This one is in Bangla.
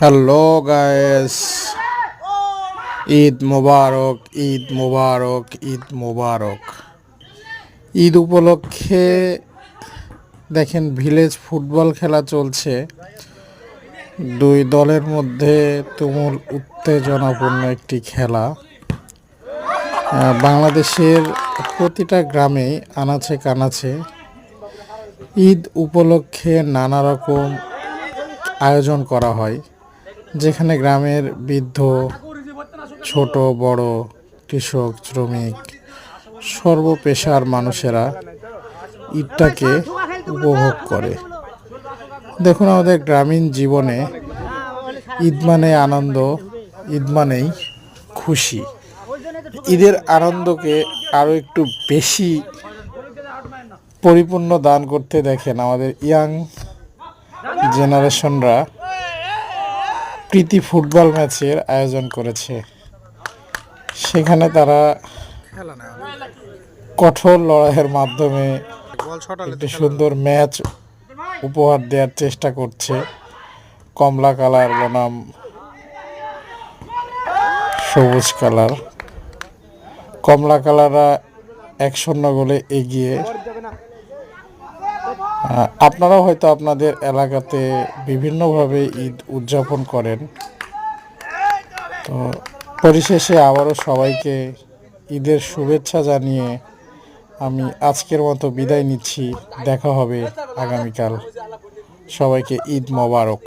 হ্যালো গাইস, ঈদ মোবারক, ঈদ মোবারক, ঈদ মোবারক। ঈদ উপলক্ষে দেখেন ভিলেজ ফুটবল খেলা চলছে। দুই দলের মধ্যে তুমুল উত্তেজনাপূর্ণ একটি খেলা। বাংলাদেশের প্রতিটা গ্রামেই আনাচে কানাচে ঈদ উপলক্ষে নানা রকম আয়োজন করা হয়, যেখানে গ্রামের বৃদ্ধ, ছোট বড়, কৃষক, শ্রমিক, সর্বপেশার মানুষেরা ঈদটাকে উপভোগ করে। দেখুন, আমাদের গ্রামীণ জীবনে ঈদ মানে আনন্দ, ঈদ মানেই খুশি। ঈদের আনন্দকে আরও একটু বেশি পরিপূর্ণ দান করতে দেখেন আমাদের ইয়াং জেনারেশনরা প্রীতি ফুটবল ম্যাচের আয়োজন করেছে। সেখানে তারা কঠোর লড়াইয়ের মাধ্যমে একটি সুন্দর ম্যাচ উপহার দেওয়ার চেষ্টা করছে। কমলা কালার বনাম সবুজ কালার। কমলা কালাররা 1-0 গোলে এগিয়ে। আপনারাও হয়তো আপনাদের এলাকাতে বিভিন্নভাবে ঈদ উদযাপন করেন। তো পরিশেষে আবারও সবাইকে ঈদের শুভেচ্ছা জানিয়ে আমি আজকের মতো বিদায় নিচ্ছি। দেখা হবে আগামীকাল। সবাইকে ঈদ মোবারক।